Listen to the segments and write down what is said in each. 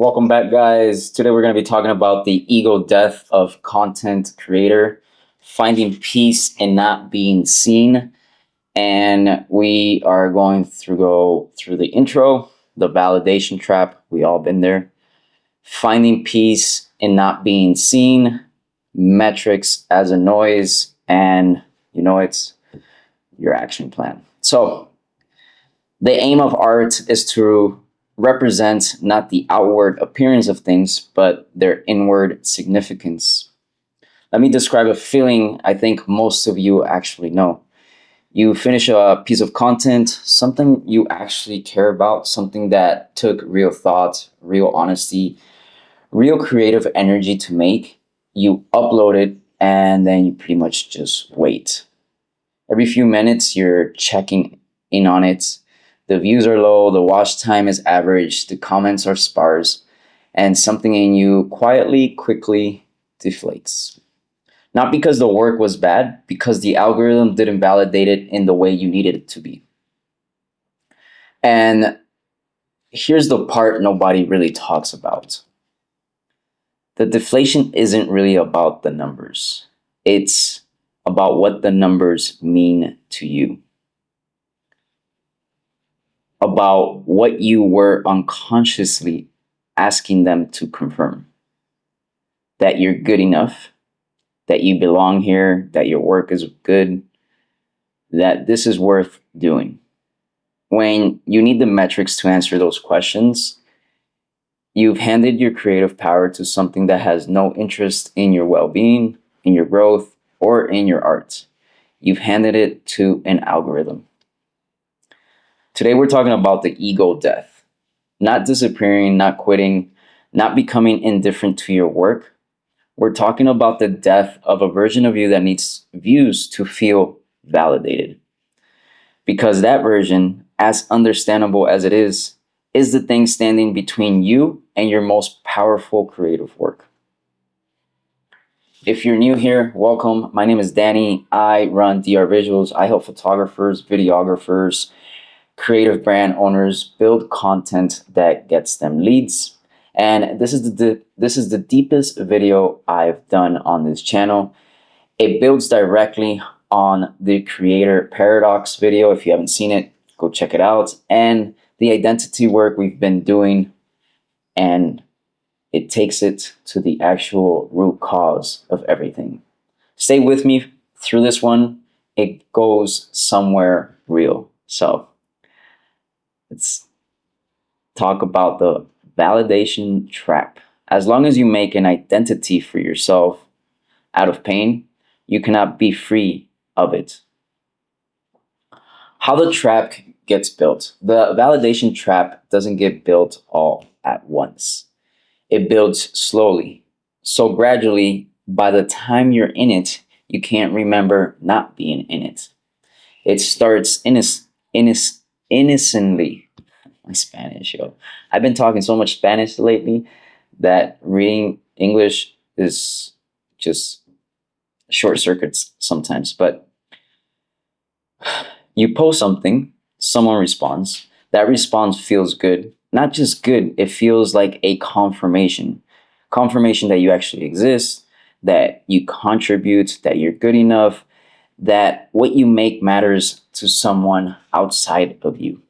Welcome back, guys. Today we're going to be talking about the ego death of content creator, finding peace in not being seen. And we are going to go through the intro, the validation trap. We all been there. Finding peace in not being seen, metrics as a noise, and it's your action plan. So the aim of art is to represent not the outward appearance of things, but their inward significance. Let me describe a feeling I think most of you actually know. You finish a piece of content, something you actually care about, something that took real thought, real honesty, real creative energy to make. You upload it, and then you pretty much just wait. Every few minutes, you're checking in on it. The views are low, the watch time is average, the comments are sparse, and something in you quickly deflates. Not because the work was bad, because the algorithm didn't validate it in the way you needed it to be. And here's the part nobody really talks about. The deflation isn't really about the numbers. It's about what the numbers mean to you. About what you were unconsciously asking them to confirm. That you're good enough, that you belong here, that your work is good, that this is worth doing. When you need the metrics to answer those questions, you've handed your creative power to something that has no interest in your well-being, in your growth, or in your art. You've handed it to an algorithm. Today we're talking about the ego death. Not disappearing, not quitting, not becoming indifferent to your work. We're talking about the death of a version of you that needs views to feel validated. Because that version, as understandable as it is the thing standing between you and your most powerful creative work. If you're new here, welcome. My name is Danny. I run DR Visuals. I help photographers, videographers, creative brand owners build content that gets them leads. And this is the deepest video I've done on this channel. It builds directly on the creator paradox video. If you haven't seen it, go check it out. And the identity work we've been doing, and it takes it to the actual root cause of everything. Stay with me through this one. It goes somewhere real. So let's talk about the validation trap. As long as you make an identity for yourself out of pain, you cannot be free of it. How the trap gets built. The validation trap doesn't get built all at once. It builds slowly. So gradually, by the time you're in it, you can't remember not being in it. It starts innocently. My Spanish, yo. I've been talking so much Spanish lately that reading English is just short circuits sometimes. But you post something, someone responds. That response feels good. Not just good, it feels like a confirmation. Confirmation that you actually exist, that you contribute, that you're good enough, that what you make matters to someone outside of you.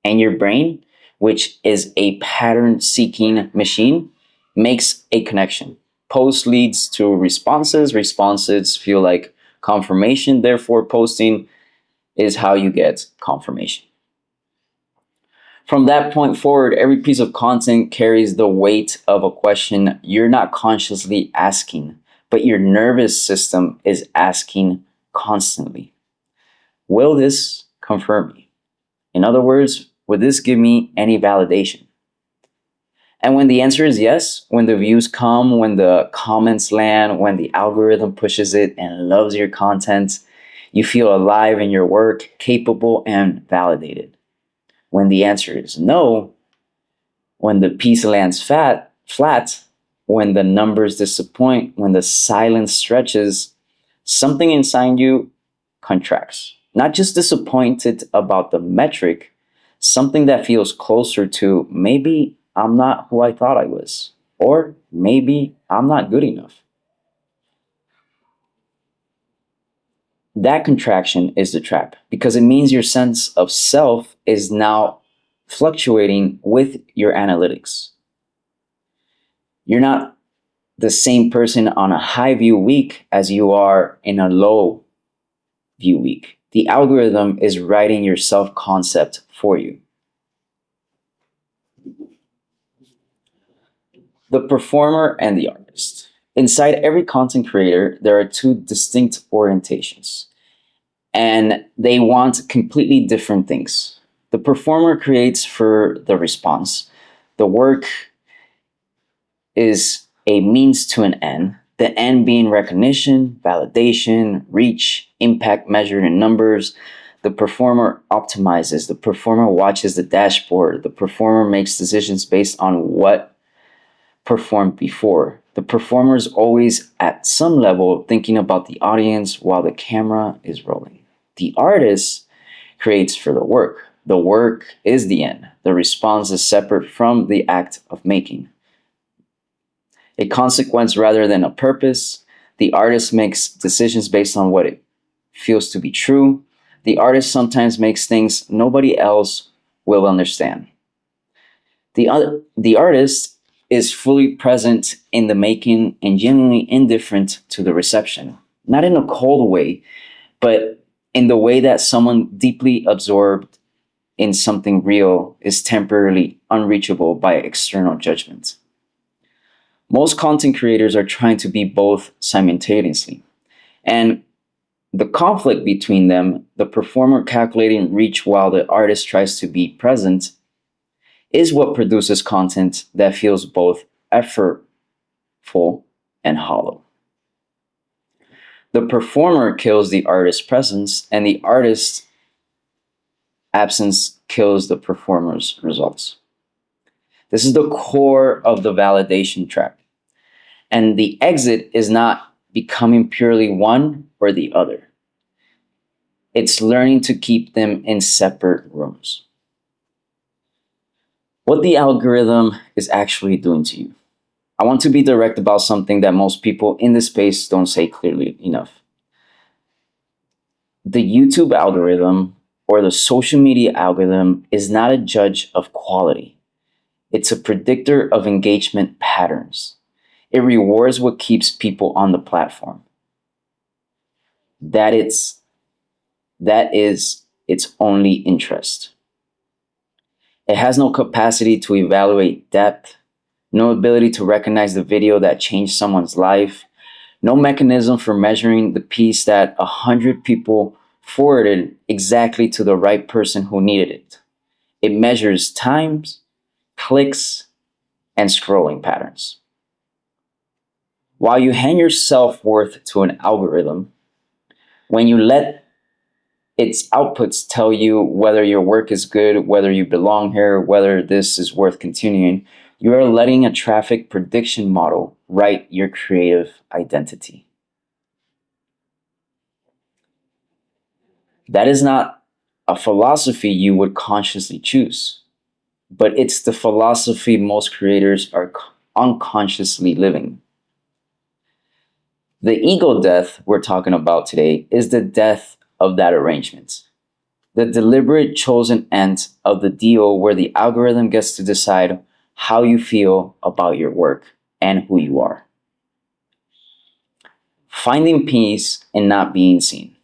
And your brain, which is a pattern-seeking machine, makes a connection. Post leads to responses. Responses feel like confirmation. Therefore, posting is how you get confirmation. From that point forward, every piece of content carries the weight of a question you're not consciously asking, but your nervous system is asking constantly. Will this confirm me? In other words, would this give me any validation? And when the answer is yes, when the views come, when the comments land, when the algorithm pushes it and loves your content, you feel alive in your work, capable and validated. When the answer is no, when the piece lands flat, when the numbers disappoint, when the silence stretches, something inside you contracts. Not just disappointed about the metric, something that feels closer to maybe I'm not who I thought I was. Or maybe I'm not good enough. That contraction is the trap because it means your sense of self is now fluctuating with your analytics. You're not the same person on a high view week as you are in a low view week. The algorithm is writing your self concept for you. The performer and the artist. Inside every content creator, there are two distinct orientations, and they want completely different things. The performer creates for the response. The work is a means to an end, the end being recognition, validation, reach, impact measured in numbers. The performer optimizes, the performer watches the dashboard, the performer makes decisions based on what performed before. The performer is always at some level thinking about the audience while the camera is rolling. The artist creates for the work. The work is the end. The response is separate from the act of making. A consequence rather than a purpose. The artist makes decisions based on what it feels to be true. The artist sometimes makes things nobody else will understand. The artist is fully present in the making and genuinely indifferent to the reception. Not in a cold way, but in the way that someone deeply absorbed in something real is temporarily unreachable by external judgment. Most content creators are trying to be both simultaneously. And the conflict between them, the performer calculating reach while the artist tries to be present, is what produces content that feels both effortful and hollow. The performer kills the artist's presence, and the artist's absence kills the performer's results. This is the core of the validation trap. And the exit is not becoming purely one or the other. It's learning to keep them in separate rooms. What the algorithm is actually doing to you. I want to be direct about something that most people in this space don't say clearly enough. The YouTube algorithm or the social media algorithm is not a judge of quality. It's a predictor of engagement patterns. It rewards what keeps people on the platform. That is its only interest. It has no capacity to evaluate depth, no ability to recognize the video that changed someone's life, no mechanism for measuring the piece that 100 people forwarded exactly to the right person who needed it. It measures times, clicks, and scrolling patterns. While you hand your self-worth to an algorithm, when you let its outputs tell you whether your work is good, whether you belong here, whether this is worth continuing, you are letting a traffic prediction model write your creative identity. That is not a philosophy you would consciously choose, but it's the philosophy most creators are unconsciously living. The ego death we're talking about today is the death of that arrangement. The deliberate chosen end of the deal where the algorithm gets to decide how you feel about your work and who you are. Finding peace in not being seen.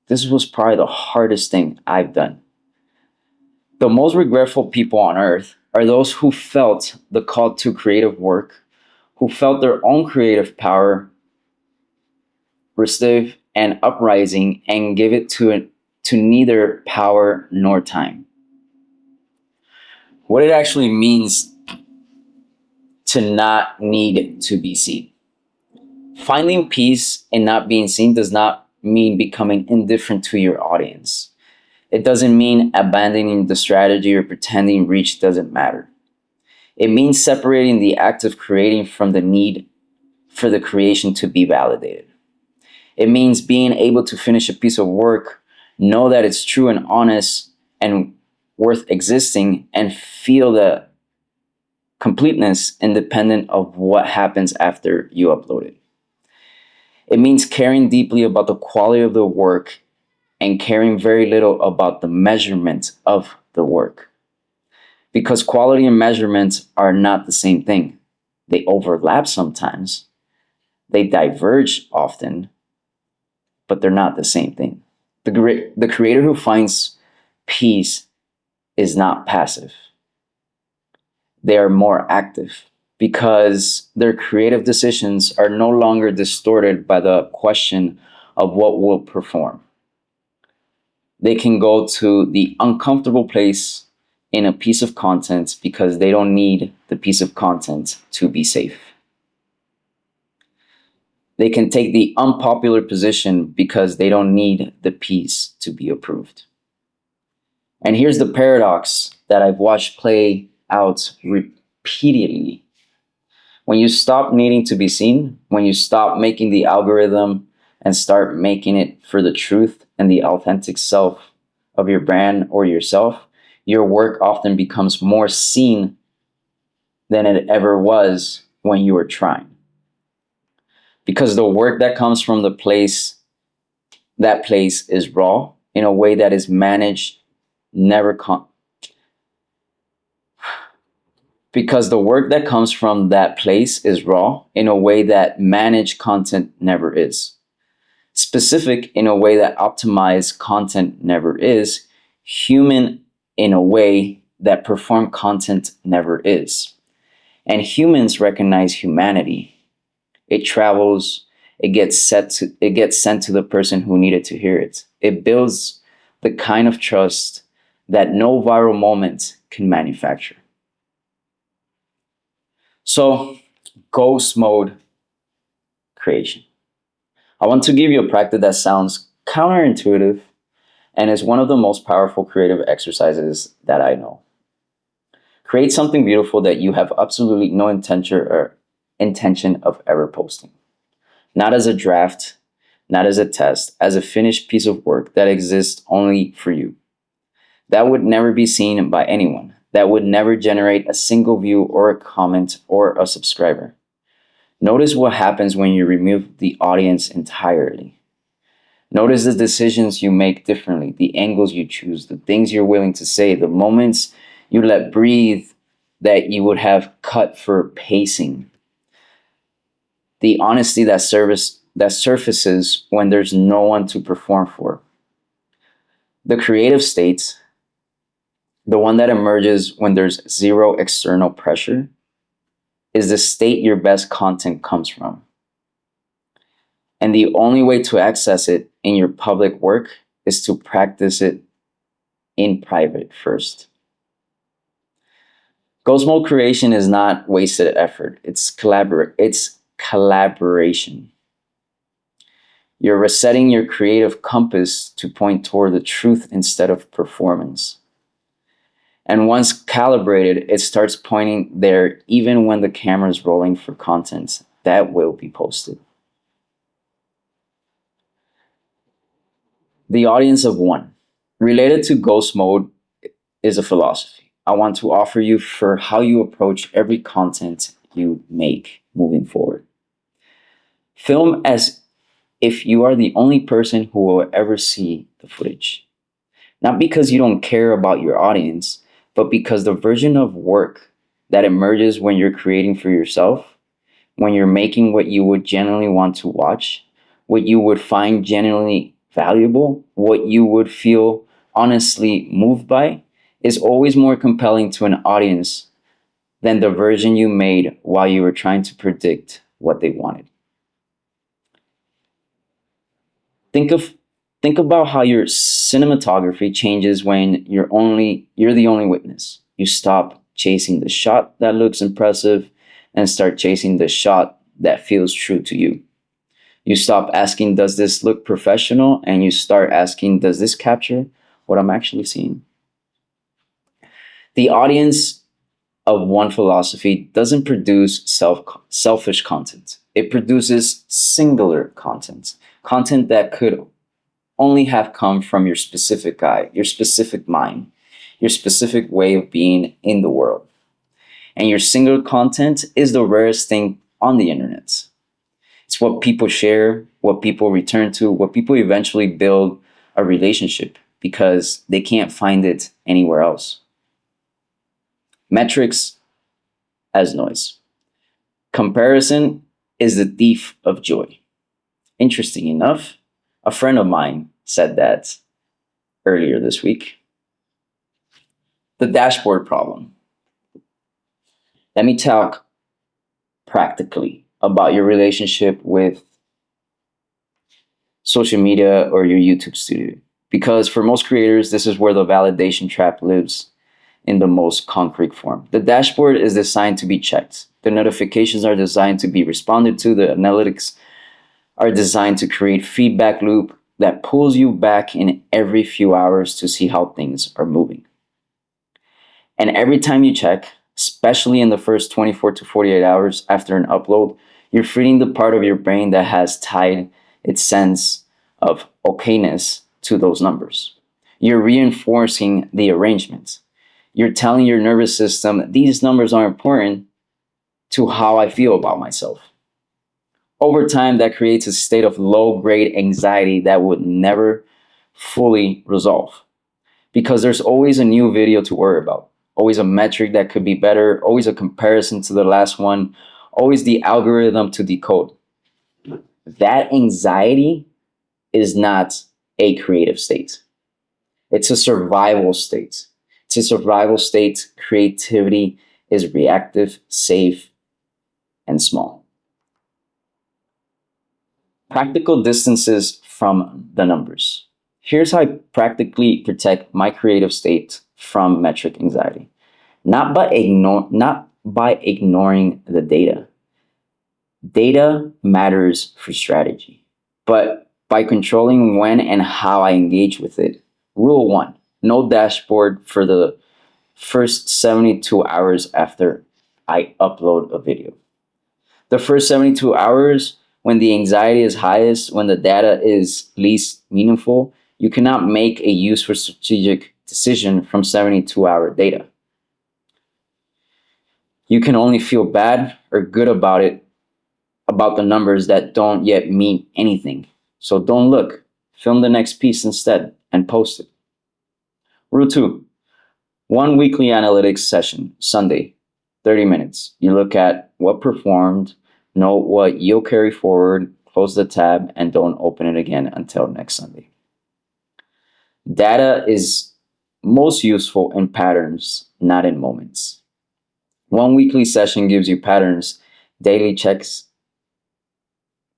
This was probably the hardest thing I've done. The most regretful people on earth are those who felt the call to creative work, who felt their own creative power restive and uprising and give it to neither power nor time. What it actually means to not need to be seen. Finding peace in not being seen does not mean becoming indifferent to your audience. It doesn't mean abandoning the strategy or pretending reach doesn't matter. It means separating the act of creating from the need for the creation to be validated. It means being able to finish a piece of work, know that it's true and honest and worth existing, and feel the completeness independent of what happens after you upload it. It means caring deeply about the quality of the work and caring very little about the measurement of the work. Because quality and measurement are not the same thing. They overlap sometimes, they diverge often, but they're not the same thing. The creator who finds peace is not passive. They are more active because their creative decisions are no longer distorted by the question of what will perform. They can go to the uncomfortable place in a piece of content because they don't need the piece of content to be safe. They can take the unpopular position because they don't need the piece to be approved. And here's the paradox that I've watched play out repeatedly. When you stop needing to be seen, when you stop making the algorithm and start making it for the truth and the authentic self of your brand or yourself, your work often becomes more seen than it ever was when you were trying. Because the work that comes from that place is raw in a way that is managed never because the work that comes from that place is raw in a way that managed content never is. Specific in a way that optimized content never is. Human in a way that performed content never is. And humans recognize humanity. It travels, it gets sent to the person who needed to hear it. It builds the kind of trust that no viral moment can manufacture. So, ghost mode creation. I want to give you a practice that sounds counterintuitive and is one of the most powerful creative exercises that I know. Create something beautiful that you have absolutely no intention of ever posting. Not as a draft, not as a test, as a finished piece of work that exists only for you. That would never be seen by anyone. That would never generate a single view or a comment or a subscriber. Notice what happens when you remove the audience entirely. Notice the decisions you make differently, the angles you choose, the things you're willing to say, the moments you let breathe that you would have cut for pacing. The honesty that surfaces when there's no one to perform for. The creative state, the one that emerges when there's zero external pressure, is the state your best content comes from. And the only way to access it in your public work is to practice it in private first. Ghost mode creation is not wasted effort. It's collaboration. You're resetting your creative compass to point toward the truth instead of performance. And once calibrated, it starts pointing there even when the camera is rolling for content that will be posted. The audience of one. Related to ghost mode is a philosophy I want to offer you for how you approach every content you make moving forward. Film as if you are the only person who will ever see the footage. Not because you don't care about your audience, but because the version of work that emerges when you're creating for yourself, when you're making what you would genuinely want to watch, what you would find genuinely valuable, what you would feel honestly moved by, is always more compelling to an audience than the version you made while you were trying to predict what they wanted. Think about how your cinematography changes when you're the only witness. You stop chasing the shot that looks impressive and start chasing the shot that feels true to you. You stop asking, does this look professional? And you start asking, does this capture what I'm actually seeing? The audience of one philosophy doesn't produce selfish content. It produces singular content that could only have come from your specific eye, your specific mind, your specific way of being in the world. And your single content is the rarest thing on the internet. It's what people share, what people return to, what people eventually build a relationship because they can't find it anywhere else. Metrics as noise. Comparison is the thief of joy. Interesting enough, a friend of mine said that earlier this week. The dashboard problem. Let me talk practically about your relationship with social media or your YouTube studio. Because for most creators, this is where the validation trap lives in the most concrete form. The dashboard is designed to be checked. The notifications are designed to be responded to. The analytics are designed to create feedback loop that pulls you back in every few hours to see how things are moving. And every time you check, especially in the first 24 to 48 hours after an upload, you're freeing the part of your brain that has tied its sense of okayness to those numbers. You're reinforcing the arrangement. You're telling your nervous system, these numbers are important to how I feel about myself. Over time, that creates a state of low-grade anxiety that would never fully resolve because there's always a new video to worry about, always a metric that could be better, always a comparison to the last one, always the algorithm to decode. That anxiety is not a creative state. It's a survival state. It's a survival state. Creativity is reactive, safe, and small. Practical distances from the numbers. Here's how I practically protect my creative state from metric anxiety. Not by ignoring the data. Data matters for strategy, but by controlling when and how I engage with it. Rule 1, no dashboard for the first 72 hours after I upload a video. The first 72 hours, when the anxiety is highest, when the data is least meaningful, you cannot make a useful strategic decision from 72-hour data. You can only feel bad or good about it, about the numbers that don't yet mean anything. So don't look. Film the next piece instead and post it. Rule 2, one weekly analytics session, Sunday, 30 minutes. You look at what performed, note what you'll carry forward, close the tab, and don't open it again until next Sunday. Data is most useful in patterns, not in moments. One weekly session gives you patterns. Daily checks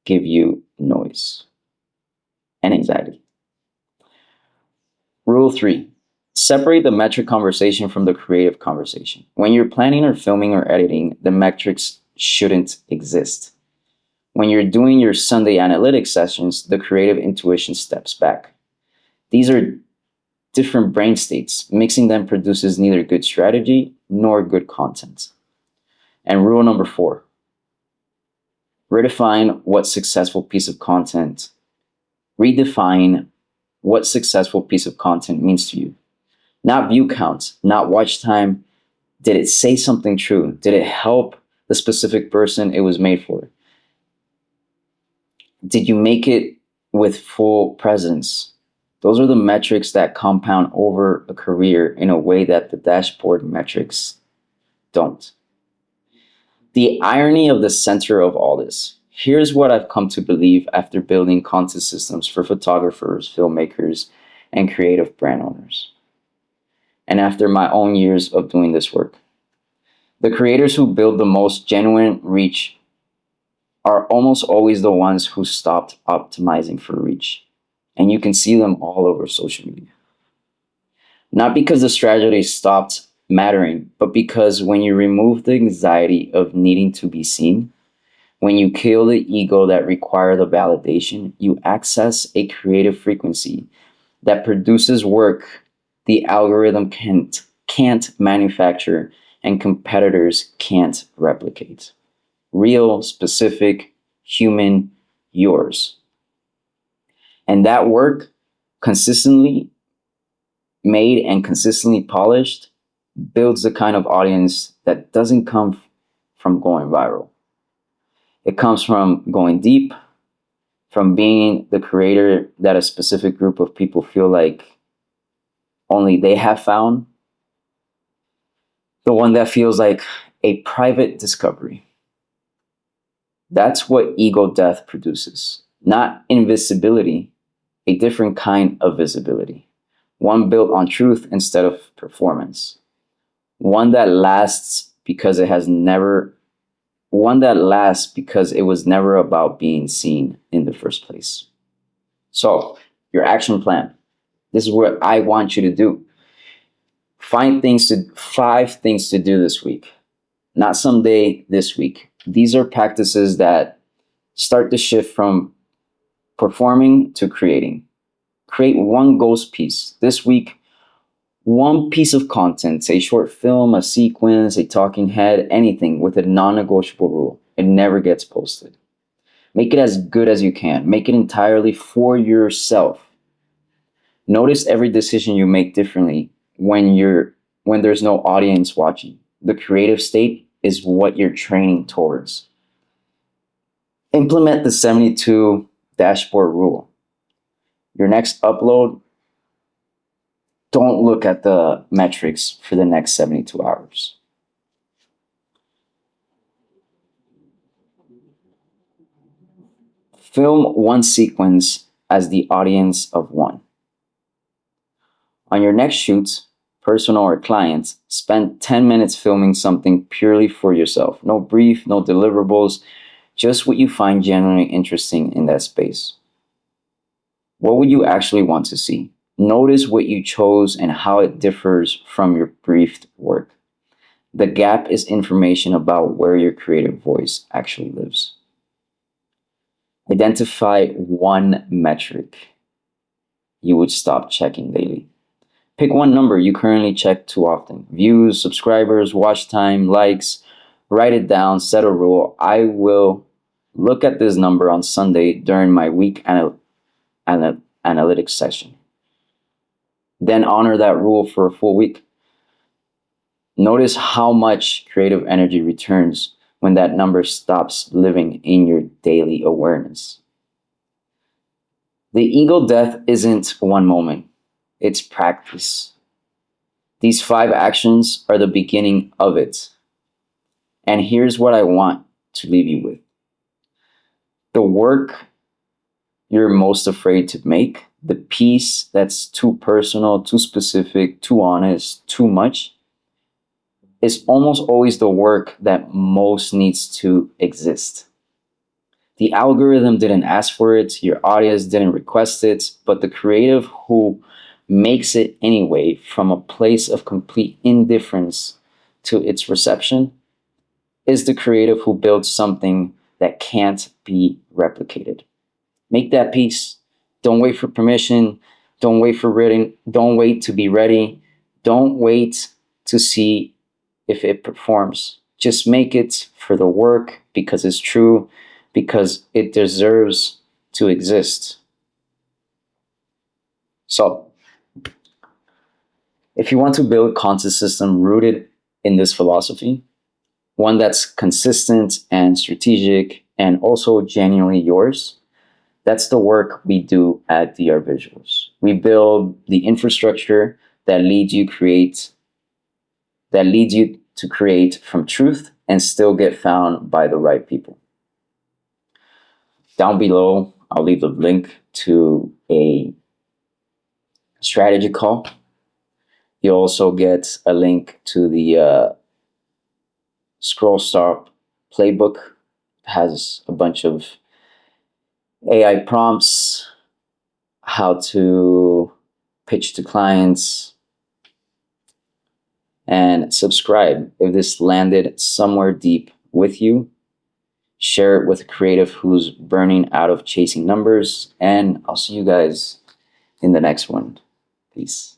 give you noise and anxiety. Rule 3, separate the metric conversation from the creative conversation. When you're planning or filming or editing, the metrics shouldn't exist. When you're doing your Sunday analytics sessions, the creative intuition steps back. These are different brain states. Mixing them produces neither good strategy nor good content. And rule number 4, redefine what successful piece of content. Redefine what successful piece of content means to you. Not view count, not watch time. Did it say something true? Did it help the specific person it was made for? Did you make it with full presence? Those are the metrics that compound over a career in a way that the dashboard metrics don't. The irony of the center of all this. Here's what I've come to believe after building content systems for photographers, filmmakers, and creative brand owners. And after my own years of doing this work. The creators who build the most genuine reach are almost always the ones who stopped optimizing for reach. And you can see them all over social media. Not because the strategy stopped mattering, but because when you remove the anxiety of needing to be seen, when you kill the ego that requires the validation, you access a creative frequency that produces work the algorithm can't manufacture and competitors can't replicate. Real, specific, human, yours. And that work, consistently made and consistently polished, builds the kind of audience that doesn't come from going viral. It comes from going deep, from being the creator that a specific group of people feel like only they have found, the one that feels like a private discovery. That's what ego death produces, not invisibility, a different kind of visibility, one built on truth instead of performance, one that lasts because it was never about being seen in the first place. So, your action plan. This is what I want you to do. Find 5 things to do this week, not someday, this week. These are practices that start the shift from performing to creating. Create one ghost piece this week, one piece of content, say short film, a sequence, a talking head, anything with a non-negotiable rule. It never gets posted. Make it as good as you can. Make it entirely for yourself. Notice every decision you make differently when there's no audience watching. The creative state is what you're training towards. Implement the 72 dashboard rule. Your next upload, don't look at the metrics for the next 72 hours. Film one sequence as the audience of one. On your next shoot, personal or client, spend 10 minutes filming something purely for yourself. No brief, no deliverables, just what you find genuinely interesting in that space. What would you actually want to see? Notice what you chose and how it differs from your briefed work. The gap is information about where your creative voice actually lives. Identify one metric you would stop checking daily. Pick one number you currently check too often. Views, subscribers, watch time, likes. Write it down, set a rule. I will look at this number on Sunday during my week analytics session. Then honor that rule for a full week. Notice how much creative energy returns when that number stops living in your daily awareness. The ego death isn't one moment, it's practice. These 5 actions are the beginning of it. And here's what I want to leave you with. The work you're most afraid to make, the piece that's too personal, too specific, too honest, too much, is almost always the work that most needs to exist. The algorithm didn't ask for it, your audience didn't request it, but the creative who makes it anyway from a place of complete indifference to its reception is the creative who builds something that can't be replicated. Make that piece. Don't wait for permission. Don't wait for reading. Don't wait to be ready. Don't wait to see if it performs. Just make it for the work because it's true, because it deserves to exist. So, if you want to build a content system rooted in this philosophy, one that's consistent and strategic and also genuinely yours, that's the work we do at DR Visuals. We build the infrastructure that leads you to create from truth and still get found by the right people. Down below, I'll leave the link to a strategy call. You'll also get a link to the Scroll Stop playbook. It has a bunch of AI prompts, how to pitch to clients, and subscribe if this landed somewhere deep with you. Share it with a creative who's burning out of chasing numbers, and I'll see you guys in the next one. Peace.